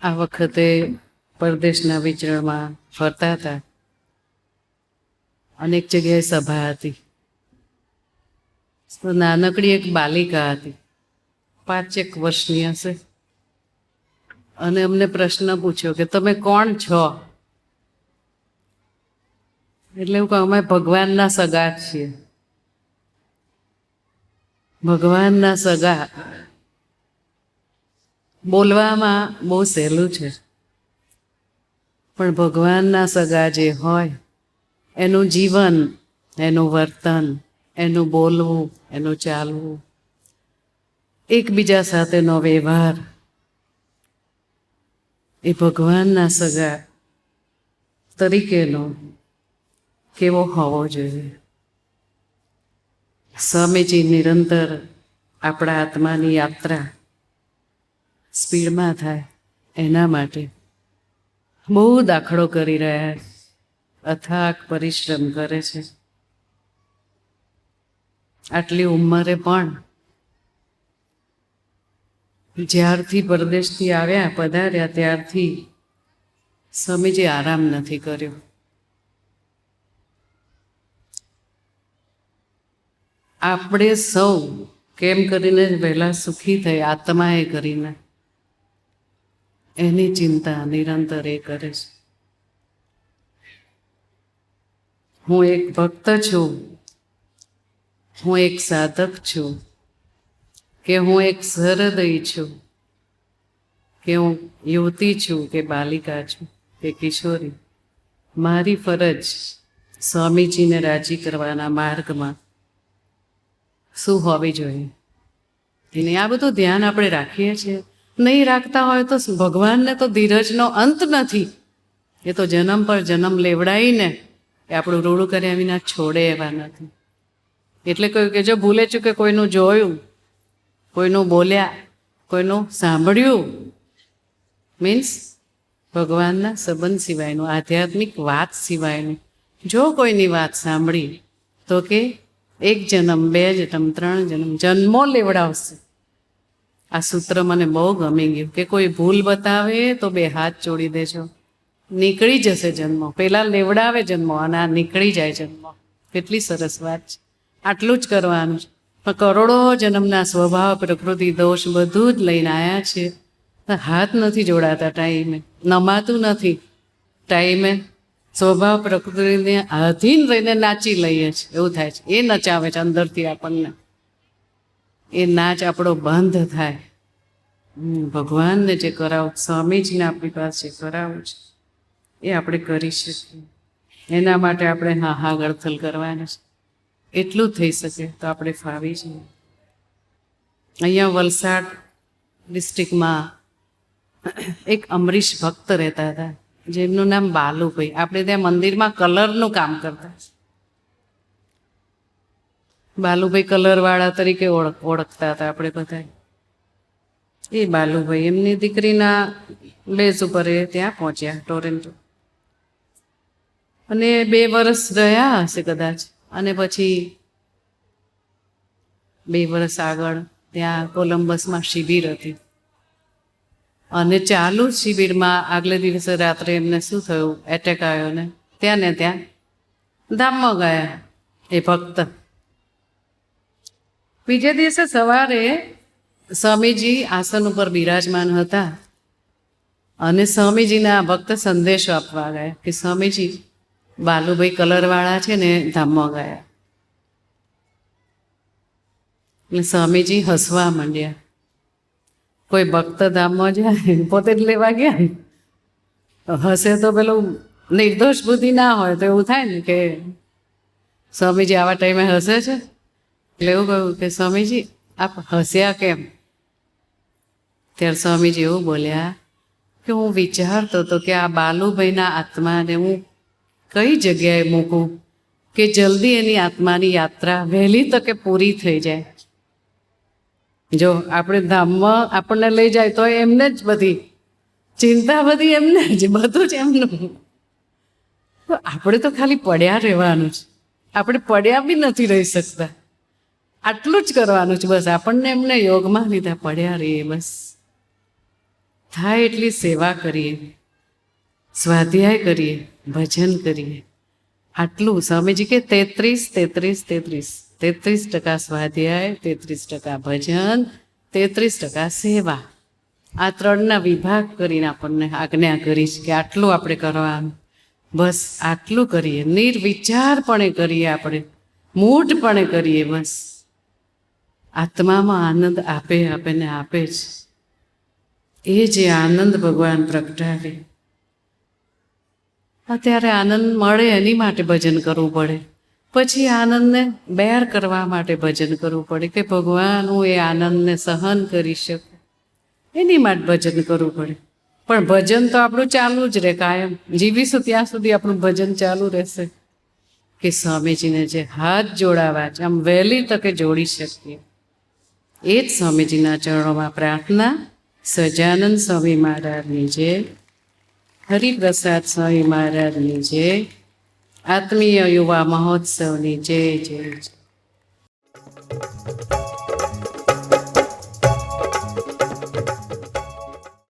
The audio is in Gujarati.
આ વખતે પરદેશના વિચરણમાં ફરતા હતા. અનેક જગ્યાએ સભા હતી. તો નાનકડી એક બાલિકા હતી, 5 વર્ષની હશે, અને અમને પ્રશ્ન પૂછ્યો કે તમે કોણ છો? એટલે એવું કહું, અમે ભગવાનના સગા છીએ. ભગવાનના સગા બોલવામાં બહુ સહેલું છે, પણ ભગવાનના સગા જે હોય એનું જીવન, એનું વર્તન, એનું બોલવું, એનું ચાલવું, એકબીજા સાથેનો વ્યવહાર, એ ભગવાનના સગા તરીકેનો કેવો હોવો જોઈએ. સ્વામીજી નિરંતર આપણા આત્માની યાત્રા સ્પીડમાં થાય એના માટે બહુ દાખલો કરી રહ્યા છે, અથાગ પરિશ્રમ કરે છે. આટલી ઉંમરે પણ જ્યારથી પરદેશથી આવ્યા પધાર્યા ત્યારથી સ્વામીજી આરામ નથી કર્યો. આપણે સૌ કેમ કરીને વહેલા સુખી થઈ આત્માએ કરીને એની ચિંતા નિરંતર એ કરે છે. હું એક ભક્ત છું, હું એક સાધક છું, કે હું એક સહૃદયી છું, કે હું યુવતી છું કે બાલિકા છું કે કિશોરી, મારી ફરજ સ્વામીજીને રાજી કરવાના માર્ગમાં શું હોવી જોઈએ. એને આ બધું ધ્યાન આપણે રાખીએ છીએ. નહીં રાખતા હોય તો ભગવાનને તો ધીરજનો અંત નથી. એ તો જન્મ પર જન્મ લેવડાવીને એ આપણું રૂડું કર્યા વિના છોડે એવા નથી. એટલે કહ્યું કે જો ભૂલે ચૂકે કોઈનું જોયું, કોઈનું બોલ્યા, કોઈનું સાંભળ્યું, મીન્સ ભગવાનના સંબંધ સિવાયનું, આધ્યાત્મિક વાત સિવાયનું જો કોઈની વાત સાંભળી તો કે 1 જન્મ, 2 જન્મ, 3 જન્મ, જન્મો લેવડાવશે. આ સૂત્ર મને બહુ ગમી ગયું કે કોઈ ભૂલ બતાવે તો 2 હાથ જોડી દેજો, નીકળી જશે જન્મો. પહેલાં લેવડાવે જન્મો અને આ નીકળી જાય જન્મો. કેટલી સરસ વાત છે. આટલું જ કરવાનું છે. પણ કરોડો જન્મના સ્વભાવ, પ્રકૃતિ, દોષ બધું જ લઈને આવ્યા છે. હાથ નથી જોડાતા ટાઈમે, નમાતું નથી ટાઈમે, સ્વભાવ પ્રકૃતિને આધીન રહીને નાચી લઈએ છીએ. એવું થાય છે. એ નચાવે છે અંદરથી આપણને. એ નાચ આપણો બંધ થાય. ભગવાનને જે કરાવું, સ્વામીજીને આપણી પાસે કરાવું છે એ આપણે કરી શકીએ. એના માટે આપણે હા ગળથલ કરવાના છે. એટલું થઈ શકે તો આપણે ફાવી જઈએ. અહીંયા વલસાડ ડિસ્ટ્રિક્ટમાં એક અમરીશ ભક્ત રહેતા હતા, જેમનું નામ બાલુભાઈ. આપણે ત્યાં મંદિરમાં કલરનું કામ કરતા. બાલુભાઈ કલરવાળા તરીકે ઓળખતા હતા આપણે બધા. એ બાલુભાઈ એમની દીકરીના બેઝ ઉપર એ ત્યાં પહોંચ્યા ટોરેન્ટો, અને 2 વર્ષ રહ્યા હશે કદાચ. અને પછી 2 વર્ષ આગળ ત્યાં કોલંબસમાં શિબિર હતી, અને ચાલુ શિબિરમાં આગલે દિવસે રાત્રે એમને શું થયું, એટેક આવ્યો ને ત્યાં ધામમાં ગયા એ ભક્ત. બીજે દિવસે સવારે સ્વામીજી આસન ઉપર બિરાજમાન હતા, અને સ્વામીજીને આ ભક્ત સંદેશો આપવા ગયા કે સ્વામીજી બાલુભાઈ કલરવાળા છે ને ધામમાં ગયા. એટલે સ્વામીજી હસવા માંડ્યા. કોઈ ભક્ત ધામમાં જાય, પોતે જ લેવા ગયા, હસે તો પેલું નિર્દોષ બુદ્ધિ ના હોય તો એવું થાય ને કે સ્વામીજી આવા ટાઈમે હસે છે. એટલે એવું કહ્યું કે સ્વામીજી આપ હસ્યા કેમ? ત્યારે સ્વામીજી એવું બોલ્યા કે હું વિચારતો હતો કે આ બાલુભાઈના આત્માને હું કઈ જગ્યાએ મૂકું કે જલ્દી એની આત્માની યાત્રા વહેલી તકે પૂરી થઈ જાય. જો આપણે ધામમાં આપણને લઈ જાય તો એમને જ બધી ચિંતા, બધી એમને જ, બધું જ એમનું. તો આપણે તો ખાલી પડ્યા રહેવાનું છે. આપણે પડ્યા બી નથી રહી શકતા. આટલું જ કરવાનું છે બસ. આપણને એમને યોગમાં લીધા, પડ્યા રહીએ બસ. થાય એટલી સેવા કરીએ, સ્વાધ્યાય કરીએ, ભજન કરીએ. આટલું સ્વામીજી કે 33% સ્વાધ્યાય, 33% ભજન, 33% સેવા. આ ત્રણના વિભાગ કરીને આપણને આજ્ઞા કરી છે કે આટલું આપણે કરવાનું. બસ આટલું કરીએ, નિર્વિચારપણે કરીએ, આપણે મૂઢપણે કરીએ. બસ આત્મામાં આનંદ આપે ને આપે જ. એ જે આનંદ ભગવાન પ્રગટાવે, અત્યારે આનંદ મળે એની માટે ભજન કરવું પડે, પછી આનંદને બેર કરવા માટે ભજન કરવું પડે કે ભગવાન હું એ આનંદને સહન કરી શકું, એની માટે ભજન કરવું પડે. પણ ભજન તો આપણું ચાલુ જ રહે, કાયમ જીવીશું ત્યાં સુધી આપણું ભજન ચાલુ રહેશે. કે સ્વામીજીને જે હાથ જોડાવા છે, આમ વહેલી તકે જોડી શકીએ. એ જ સ્વામીજીના ચરણોમાં પ્રાર્થના. સજાનંદ સ્વામી મહારાજની જય, હરિપ્રસાદ સ્વામી મહારાજની જય, આત્મીય યુવા મહોત્સવની જય જય જય.